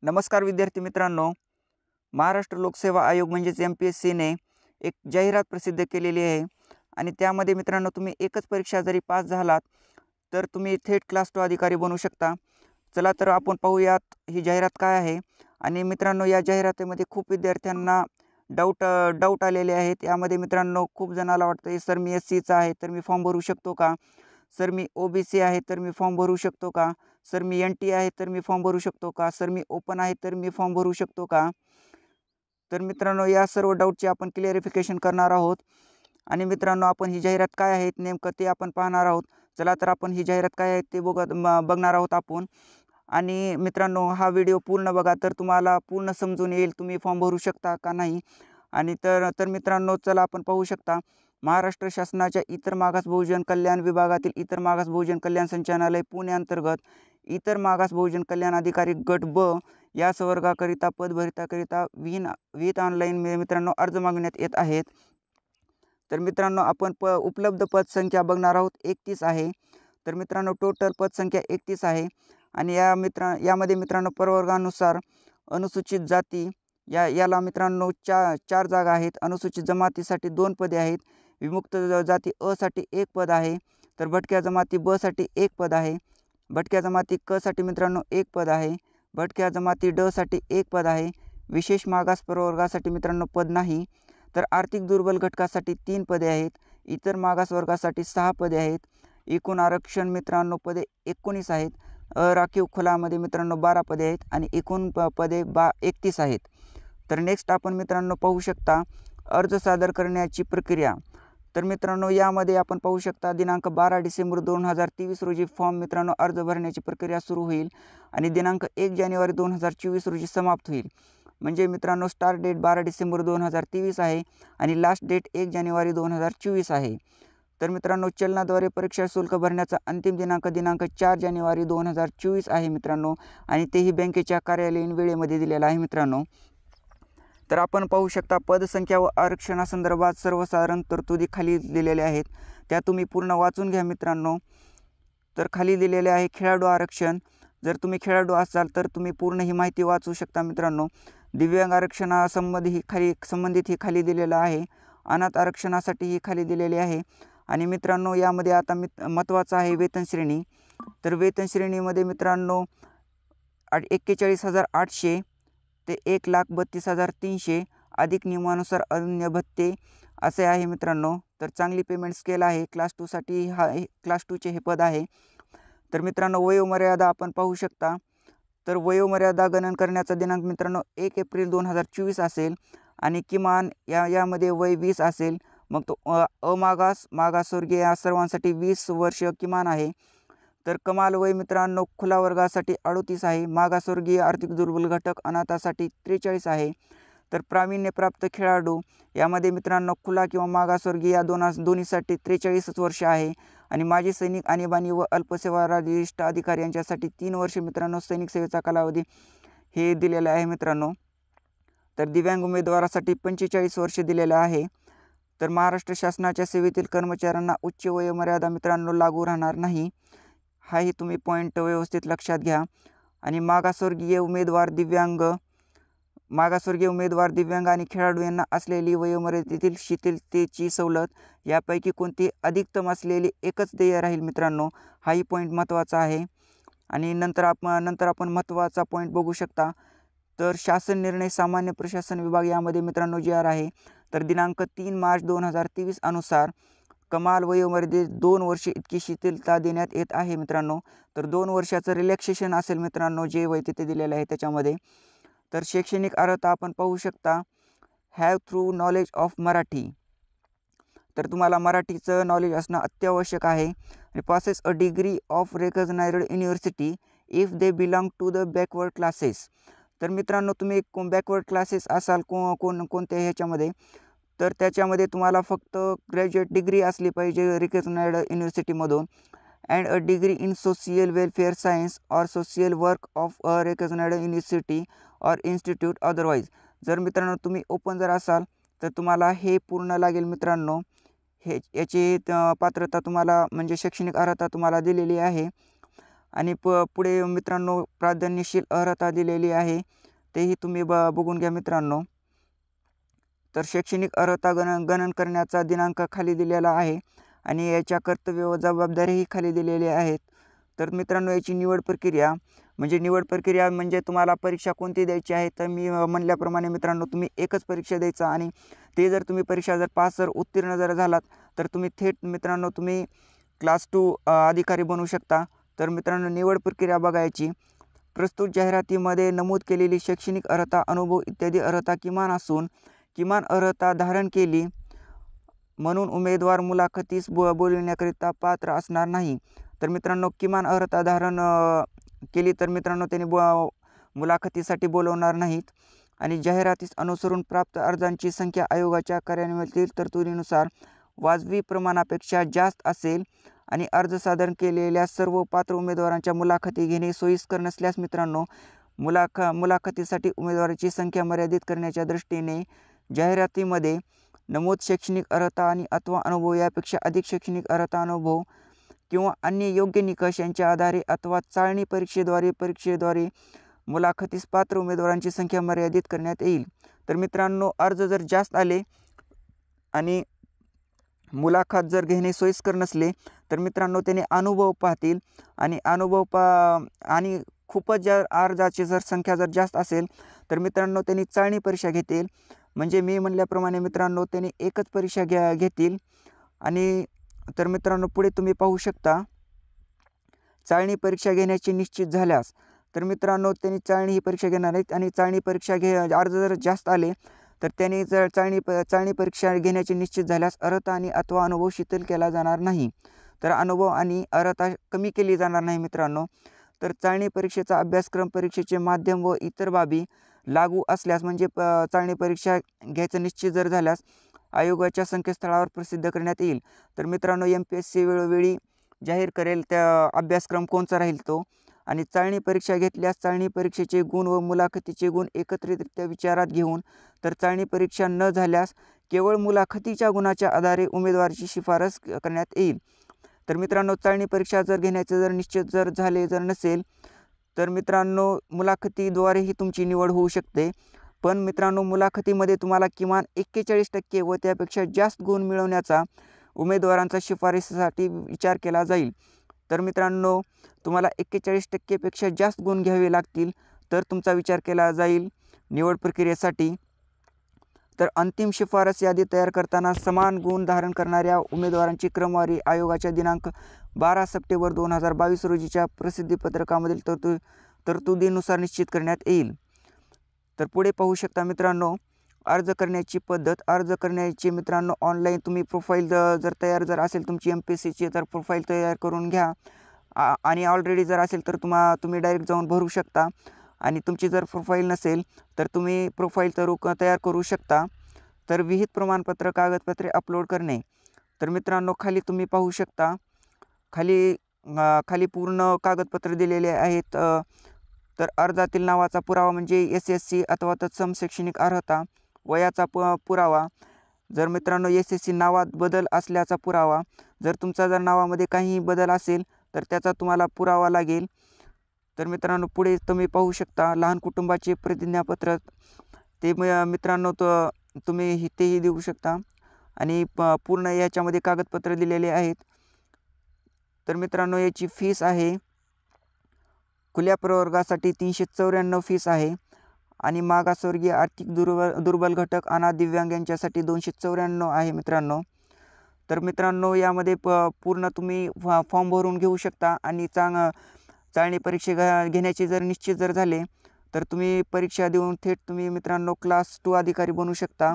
नमस्कार विद्यार्थी मित्रांनो, महाराष्ट्र लोकसेवा आयोग म्हणजेच MPSCने एक जाहिरात प्रसिद्ध केलेली आहे आणि त्यामध्ये मित्रांनो तुम्ही एकच परीक्षा जरी पास झालात तर तुम्ही थेट क्लास 2 अधिकारी बनू शकता। चला तर आपण पाहूयात ही जाहिरात काय आहे। आणि मित्रांनो या जाहिरातीमध्ये खूप विद्यार्थ्यांना डाऊट आलेले आहेत। यामध्ये मित्रांनो खूप जणांना वाटतं सर मी SCचा आहे तर मी फॉर्म भरू शकतो का? सर मी OBC आहे तर मी फॉर्म भरू शकतो का? सर मी NT आहे तर मी फॉर्म भरू शकतो का? सर मी ओपन आहे तर मी फॉर्म भरू शकतो का? तर मित्रांनो या सर्व डाऊटचे आपण क्लिअरिफिकेशन करणार आहोत। आणि मित्रांनो आपण ही जाहिरात काय आहे नेमकं ते आपण पाहणार आहोत। चला तर आपण ही जाहिरात काय आहे ते बघणार आहोत आपण। आणि मित्रांनो हा व्हिडिओ पूर्ण बघा तर तुम्हाला पूर्ण समजून येईल तुम्ही फॉर्म भरू शकता का नाही। आणि तर मित्रांनो चला आपण पाहू शकता महाराष्ट्र शासनाच्या इतर मागास बहुजन कल्याण विभागातील इतर मागास बहुजन कल्याण संचालनालय पुणे अंतर्गत इतर मागास बहुजन कल्याण अधिकारी गट ब या संवर्गाकरिता पदभरतीकरिता विहित ऑनलाईन मित्रांनो अर्ज मागवण्यात येत आहेत। तर मित्रांनो आपण उपलब्ध पदसंख्या बघणार आहोत 31 आहे। तर मित्रांनो टोटल पदसंख्या 31 आहे। आणि यामध्ये मित्रांनो प्रवर्गानुसार अनुसूचित जाती याला मित्रांनो चार जागा आहेत। अनुसूचित जमातीसाठी 2 पदे आहेत। विमुक्त जाती अ साठी 1 पद आहे। तर भटक्या जमाती ब साठी 1 पद आहे। भटक्या जमाती क साठी मित्रांनो 1 पद आहे। भटक्या जमाती ड साठी 1 पद आहे। विशेष मागास प्रवर्गासाठी मित्रांनो पद नाही। तर आर्थिक दुर्बल घटकासाठी 3 पदे आहेत। इतर मागास वर्गासाठी 6 पदे आहेत। एकूण आरक्षण मित्रांनो पदे 19 आहेत। राखीव खुलामध्ये मित्रांनो 12 पदे आहेत आणि एकूण पदे 31 आहेत। तर नेक्स्ट आपण मित्रांनो पाहू शकता अर्ज सादर करण्याची प्रक्रिया। तर मित्रांनो यामध्ये आपण पाहू शकता दिनांक 12 डिसेंबर 2023 रोजी फॉर्म मित्रांनो अर्ज भरण्याची प्रक्रिया सुरू होईल आणि दिनांक 1 जानेवारी 2024 रोजी समाप्त होईल। म्हणजे मित्रांनो स्टार्ट डेट 12 डिसेंबर 2023 आहे आणि लास्ट डेट 1 जानेवारी 2024 आहे। तर मित्रांनो चलनाद्वारे परीक्षा शुल्क भरण्याचा अंतिम दिनांक 4 जानेवारी 2024 आहे मित्रांनो। आणि तेही बँकेच्या कार्यालयीन वेळेमध्ये दिलेला आहे मित्रांनो। तर आपण पाहू शकता पदसंख्या व आरक्षणासंदर्भात सर्वसाधारण तरतुदी खाली दिलेल्या आहेत त्या तुम्ही पूर्ण वाचून घ्या मित्रांनो। तर खाली दिलेले आहे खेळाडू आरक्षण। जर तुम्ही खेळाडू असाल तर तुम्ही पूर्ण ही माहिती वाचू शकता मित्रांनो। दिव्यांग संबंधित ही खाली दिलेला आहे। अनाथ आरक्षणासाठी ही खाली दिलेली आहे। आणि मित्रांनो यामध्ये आता महत्त्वाचं आहे वेतन श्रेणी। तर वेतन श्रेणीमध्ये मित्रांनो 41,800 ते 1,32,300 अधिक नियमानुसार अन्य भत्ते असे आहे मित्रांनो। तर चांगली पेमेंट स्केल आहे। क्लास 2 साठी क्लास 2चे हे पद आहे। तर मित्रांनो वयोमर्यादा आपण पाहू शकता। तर वयोमर्यादा गणन करण्याचा दिनांक मित्रांनो 1 एप्रिल 2024 असेल आणि किमान यामध्ये वय 20 असेल। मग तो मागासवर्गीय या सर्वांसाठी 20 वर्ष किमान आहे। तर कमाल वय मित्रांनो खुला वर्गासाठी 38 आहे। मागासवर्गीय आर्थिक दुर्बल घटक अनाथासाठी 43 आहे। तर प्रावीण्यप्राप्त खेळाडू यामध्ये मित्रांनो खुला किंवा मागासवर्गीय या दोन्हीसाठी 43 वर्ष आहे। आणि माजी सैनिक आणीबाणी व अल्पसेवा राजश्रेष्ठ अधिकारी यांच्यासाठी 3 वर्ष मित्रांनो सैनिक सेवेचा कालावधी हे दिलेला आहे मित्रांनो। तर दिव्यांग उमेदवारासाठी 45 वर्ष दिलेले आहे। तर महाराष्ट्र शासनाच्या सेवेतील कर्मचाऱ्यांना उच्च वयोमर्यादा मित्रांनो लागू राहणार नाही। हाही तुम्ही पॉईंट व्यवस्थित लक्षात घ्या। आणि मागासवर्गीय उमेदवार दिव्यांग आणि खेळाडू यांना असलेली वयोमर्यादेतील शिथिलतेची सवलत यापैकी कोणती अधिकतम असलेली एकच देय राहील मित्रांनो। हाही पॉईंट महत्त्वाचा आहे। आणि नंतर आपण महत्त्वाचा पॉईंट बघू शकता। तर शासन निर्णय सामान्य प्रशासन विभाग यामध्ये मित्रांनो GR आहे। तर दिनांक 3 मार्च 2023 अनुसार कमाल वयोमर्यादेत 2 वर्ष इतकी शिथिलता देण्यात येत आहे मित्रांनो। तर 2 वर्षाचं रिलॅक्सेशन असेल मित्रांनो जे वय तिथे दिलेलं आहे त्याच्यामध्ये। तर शैक्षणिक अर्हता आपण पाहू शकता have through knowledge of Marathi. तर तुम्हाला मराठीचं नॉलेज असणं अत्यावश्यक आहे। Passes a degree of recognised university if they belong to the backward classes. तर मित्रांनो तुम्ही बॅकवर्ड क्लासेस असाल कोणत्या ह्याच्यामध्ये तर त्याच्यामध्ये तुम्हाला फक्त ग्रॅज्युएट डिग्री असली पाहिजे रिकग्नाइज्ड युनिव्हर्सिटीमधून। And a degree in social welfare science और social work of a recognised university और इन्स्टिट्यूट अदरवाईज। जर मित्रांनो तुम्ही ओपन जर असाल तर तुम्हाला हे पूर्ण लागेल मित्रांनो। याची पात्रता तुम्हाला म्हणजे शैक्षणिक अर्हता तुम्हाला दिलेली आहे। आणि पुढे मित्रांनो प्राधान्यशील अर्हता दिलेली आहे, तेही तुम्ही बघून घ्या मित्रांनो. तर शैक्षणिक अर्हता गणन करण्याचा दिनांक खाली दिलेला आहे आणि याच्या कर्तव्य व जबाबदारीही खाली दिलेली आहेत. तर मित्रांनो याची निवड प्रक्रिया म्हणजे तुम्हाला परीक्षा कोणती द्यायची आहे, तर मी म्हणल्याप्रमाणे मित्रांनो तुम्ही एकच परीक्षा द्यायचा आणि ते जर तुम्ही परीक्षा जर पास उत्तीर्ण जर झालात तर तुम्ही थेट मित्रांनो तुम्ही क्लास 2 अधिकारी बनू शकता. तर मित्रांनो निवड प्रक्रिया बघायची. प्रस्तुत जाहिरातीमध्ये नमूद केलेली शैक्षणिक अर्हता, अनुभव इत्यादी अर्हता किमान असून किमान अर्हता धारण केली म्हणून उमेदवार मुलाखतीस बोलविण्याकरिता पात्र असणार नाही. तर मित्रांनो किमान अर्हता धारण केली तर मित्रांनो त्यांनी मुलाखतीसाठी बोलवणार नाहीत. आणि जाहिरातीस अनुसरून प्राप्त अर्जांची संख्या आयोगाच्या कार्यान्वयनातील तरतुदीनुसार वाजवी प्रमाणापेक्षा जास्त असेल आणि अर्ज सादर केलेल्या सर्व पात्र उमेदवारांच्या मुलाखती घेणे सोयीस्कर नसल्यास मित्रांनो मुलाखतीसाठी उमेदवाराची संख्या मर्यादित करण्याच्या दृष्टीने जाहिरातीमध्ये नमूद शैक्षणिक अर्हता आणि अथवा अनुभव यापेक्षा अधिक शैक्षणिक अर्हता, अनुभव किंवा अन्य योग्य निकष यांच्या आधारे अथवा चाळणी परीक्षेद्वारे मुलाखतीस पात्र उमेदवारांची संख्या मर्यादित करण्यात येईल. तर मित्रांनो अर्ज जर जास्त आले आणि मुलाखत जर घेणे सोयीस्कर नसले तर मित्रांनो त्याने अनुभव पाहतील आणि आणि खूपच जर अर्जाची जर संख्या जर जास्त असेल तर मित्रांनो त्यांनी चाळणी परीक्षा घेतील. म्हणजे मी म्हणल्याप्रमाणे मित्रांनो त्यांनी एकच परीक्षा घेतील. आणि तर मित्रांनो पुढे तुम्ही पाहू शकता चाळणी परीक्षा घेण्याची निश्चित झाल्यास तर मित्रांनो त्यांनी चाळणी ही परीक्षा घेणार आहेत आणि चाळणी परीक्षा अर्ज जर जास्त आले तर त्यांनी जर चाळणी परीक्षा घेण्याची निश्चित झाल्यास अर्हता आणि अथवा अनुभव शिथिल केला जाणार नाही. तर अनुभव आणि अर्हता कमी केली जाणार नाही मित्रांनो. तर चाळणी परीक्षेचा अभ्यासक्रम, परीक्षेचे माध्यम व इतर बाबी लागू असल्यास म्हणजे चाळणी परीक्षा घ्यायचं निश्चित जर झाल्यास आयोगाच्या संकेतस्थळावर प्रसिद्ध करण्यात येईल. तर मित्रांनो MPSC वेळोवेळी जाहीर करेल त्या अभ्यासक्रम कोणचा राहील तो. आणि चाळणी परीक्षा घेतल्यास चाळणी परीक्षेचे गुण व मुलाखतीचे गुण एकत्रितरित्या विचारात घेऊन तर चाळणी परीक्षा न झाल्यास केवळ मुलाखतीच्या गुणाच्या आधारे उमेदवाराची शिफारस करण्यात येईल. तर मित्रांनो चाळणी परीक्षा जर घेण्याचे जर निश्चित जर नसेल तर मित्रांनो मुलाखतीद्वारेही तुमची निवड होऊ शकते. पण मित्रांनो मुलाखतीमध्ये तुम्हाला किमान 41% व त्यापेक्षा जास्त गुण मिळवण्याचा उमेदवारांचा शिफारसीसाठी विचार केला जाईल. तर मित्रांनो तुम्हाला 41% पेक्षा जास्त गुण घ्यावे लागतील तर तुमचा विचार केला जाईल निवड प्रक्रियेसाठी. तर अंतिम शिफारस यादी तयार करताना समान गुण धारण करणाऱ्या उमेदवारांची क्रमवारी आयोगाच्या दिनांक 12 सप्टेंबर 2022 रोजीच्या प्रसिद्धीपत्रकामधील तरतुदीनुसार निश्चित करण्यात येईल. तर पुढे पाहू शकता मित्रांनो अर्ज करण्याची पद्धत. अर्ज करण्याची मित्रांनो ऑनलाईन तुम्ही प्रोफाईल जर तयार असेल तुमची MPSCची तर प्रोफाईल तयार करून घ्या आणि ऑलरेडी जर असेल तर तुम्ही डायरेक्ट जाऊन भरू शकता. आणि तुमची जर प्रोफाईल नसेल तर तुम्ही प्रोफाईल तयार करू शकता. तर विहित प्रमाणपत्र, कागदपत्रे अपलोड करणे. तर मित्रांनो खाली तुम्ही पाहू शकता खाली पूर्ण कागदपत्रे दिलेले आहेत. तर अर्जातील नावाचा पुरावा म्हणजे SSC अथवा तत्सम शैक्षणिक अर्हता, वयाचा पुरावा, जर मित्रांनो SSC नावात बदल असल्याचा पुरावा, जर तुमचा जर नावामध्ये काही बदल असेल तर त्याचा तुम्हाला पुरावा लागेल. तर मित्रांनो पुढे तुम्ही पाहू शकता लहान कुटुंबाचे प्रतिज्ञापत्र, ते मित्रांनो तुम्ही तेही देऊ शकता आणि पूर्ण याच्यामध्ये कागदपत्र दिलेले आहेत. तर मित्रांनो याची फीस आहे खुल्या प्रवर्गासाठी 394 फीस आहे आणि मागासवर्गीय, आर्थिक दुर्बल घटक, अनाथ, दिव्यांग यांच्यासाठी 294 आहे मित्रांनो. तर मित्रांनो यामध्ये पूर्ण तुम्ही फॉर्म भरून घेऊ शकता आणि चाळणी परीक्षा घेण्याचे जर निश्चित झाले तर तुम्ही परीक्षा देऊन थेट तुम्ही मित्रांनो क्लास 2 अधिकारी बनू शकता.